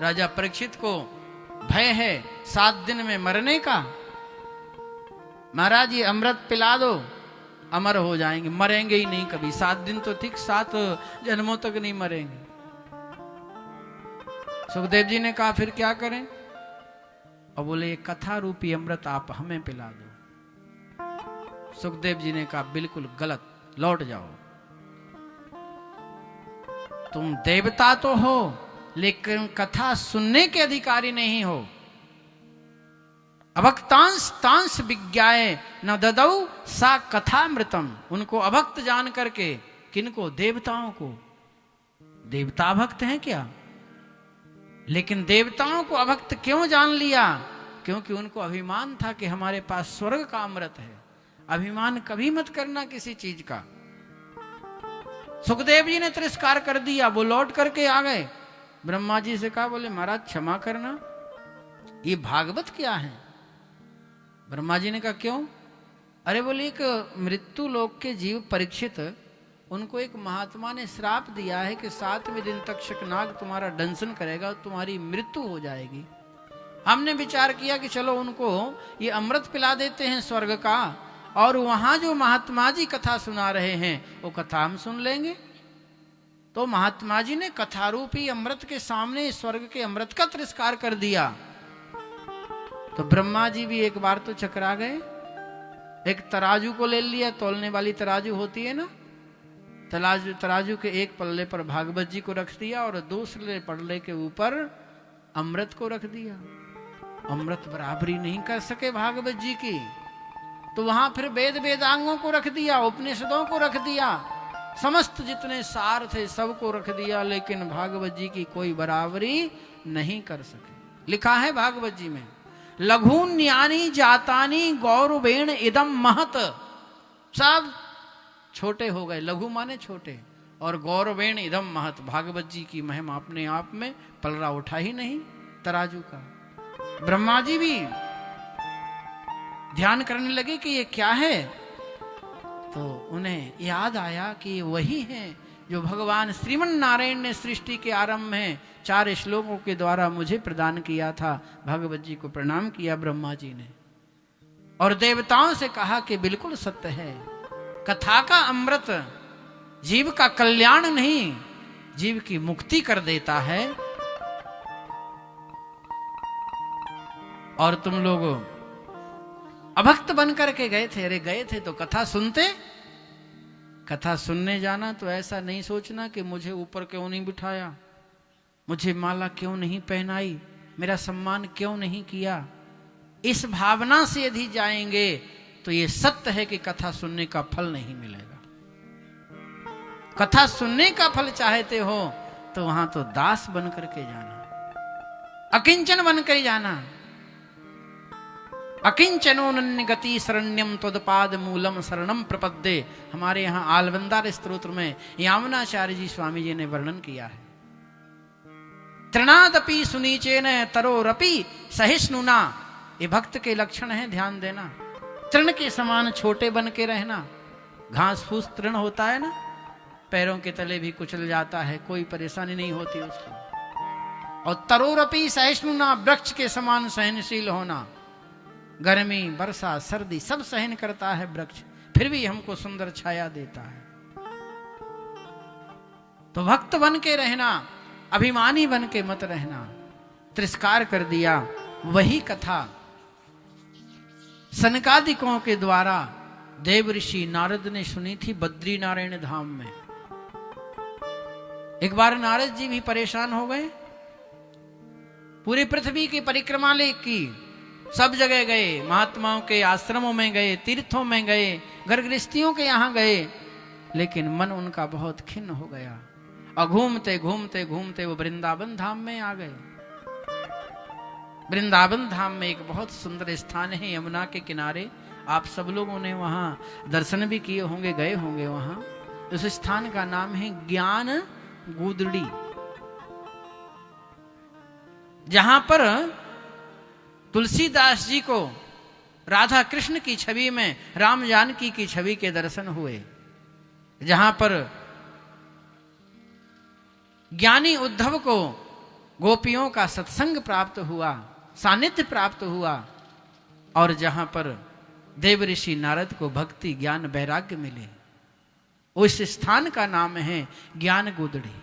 राजा परीक्षित को भय है 7 दिन में मरने का। महाराज ये अमृत पिला दो, अमर हो जाएंगे, मरेंगे ही नहीं कभी। 7 दिन तो ठीक, 7 जन्मों तक नहीं मरेंगे। सुखदेव जी ने कहा फिर क्या करें? और बोले ये कथा रूपी अमृत आप हमें पिला दो। सुखदेव जी ने कहा बिल्कुल गलत, लौट जाओ। तुम देवता तो हो लेकिन कथा सुनने के अधिकारी नहीं हो। अभक्तांश तांस विज्ञाए न ददौ सा कथामृतम। उनको अभक्त जान करके, किनको? देवताओं को। देवता भक्त हैं क्या? लेकिन देवताओं को अभक्त क्यों जान लिया? क्योंकि उनको अभिमान था कि हमारे पास स्वर्ग का अमृत है। अभिमान कभी मत करना किसी चीज का। सुखदेव जी ने तिरस्कार कर दिया, वो लौट करके आ गए। ब्रह्मा जी से कहा, बोले महाराज क्षमा करना, ये भागवत क्या है? ब्रह्मा जी ने कहा क्यों? अरे बोले एक मृत्यु लोक के जीव परीक्षित, उनको एक महात्मा ने श्राप दिया है कि 7वें दिन तक शकनाग तुम्हारा दंशन करेगा, तुम्हारी मृत्यु हो जाएगी। हमने विचार किया कि चलो उनको ये अमृत पिला देते हैं स्वर्ग का, और वहां जो महात्मा जी कथा सुना रहे हैं वो कथा हम सुन लेंगे। तो महात्मा जी ने कथारूपी अमृत के सामने स्वर्ग के अमृत का तिरस्कार कर दिया। तो ब्रह्मा जी भी एक बार तो चकरा गए। एक तराजू को ले लिया, तौलने वाली तराजू होती है ना, तराजू के एक पल्ले पर भागवत जी को रख दिया और दूसरे पल्ले के ऊपर अमृत को रख दिया। अमृत बराबरी नहीं कर सके भागवत जी की, तो वहां फिर वेद वेदांगों को रख दिया, उपनिषदों को रख दिया, समस्त जितने सार थे सबको रख दिया, लेकिन भागवत जी की कोई बराबरी नहीं कर सके। लिखा है भागवत जी में, लघुन्यानी जातानी गौरवेण इदम महत। सब छोटे हो गए, लघु माने छोटे, और गौरवेण इदम महत। भागवत जी की महिमा अपने आप में पलरा उठा ही नहीं तराजू का। ब्रह्मा जी भी ध्यान करने लगे कि ये क्या है, तो उन्हें याद आया कि ये वही है जो भगवान श्रीमन नारायण ने सृष्टि के आरंभ में 4 श्लोकों के द्वारा मुझे प्रदान किया था। भगवत जी को प्रणाम किया ब्रह्मा जी ने, और देवताओं से कहा कि बिल्कुल सत्य है, कथा का अमृत जीव का कल्याण नहीं, जीव की मुक्ति कर देता है। और तुम लोग अभक्त बन करके गए थे। अरे गए थे तो कथा सुनते। कथा सुनने जाना तो ऐसा नहीं सोचना कि मुझे ऊपर क्यों नहीं बिठाया, मुझे माला क्यों नहीं पहनाई, मेरा सम्मान क्यों नहीं किया। इस भावना से यदि जाएंगे तो ये सत्य है कि कथा सुनने का फल नहीं मिलेगा। कथा सुनने का फल चाहते हो तो वहां तो दास बन करके जाना, अकिंचन बन कर जाना। अकिंचनोन्य गति शरण्यम त्वदपाद मूलम शरणम प्रपद्ये। हमारे यहाँ आलवंदार स्तोत्र में यामुनाचार्य जी स्वामी जी ने वर्णन किया है, तृणादपि सुनीचेन तरोरपि सहिष्णुना। ये भक्त के लक्षण है, ध्यान देना। तृण के समान छोटे बन के रहना। घास फूस तृण होता है ना, पैरों के तले भी कुचल जाता है, कोई परेशानी नहीं होती उसको। और तरोरपि सहिष्णुना, वृक्ष के समान सहनशील होना। गर्मी वर्षा सर्दी सब सहन करता है वृक्ष, फिर भी हमको सुंदर छाया देता है। तो भक्त बन के रहना, अभिमानी बन के मत रहना। तिरस्कार कर दिया। वही कथा सनकादिकों के द्वारा देव ऋषि नारद ने सुनी थी बद्री नारायण धाम में। एक बार नारद जी भी परेशान हो गए, पूरी पृथ्वी की परिक्रमा की, सब जगह गए, महात्माओं के आश्रमों में गए, तीर्थों में गए, घर गृहस्थियों के यहां गए, लेकिन मन उनका बहुत खिन्न हो गया। और घूमते घूमते घूमते वो वृंदावन धाम में आ गए। वृंदावन धाम में एक बहुत सुंदर स्थान है यमुना के किनारे। आप सब लोगों ने वहां दर्शन भी किए होंगे, गए होंगे वहां। उस स्थान का नाम है ज्ञान गुदड़ी, जहां पर तुलसीदास जी को राधा कृष्ण की छवि में राम जानकी की छवि के दर्शन हुए, जहां पर ज्ञानी उद्धव को गोपियों का सत्संग प्राप्त हुआ, सानिध्य प्राप्त हुआ, और जहां पर देव ऋषि नारद को भक्ति ज्ञान वैराग्य मिले, उस स्थान का नाम है ज्ञान गोदड़ी।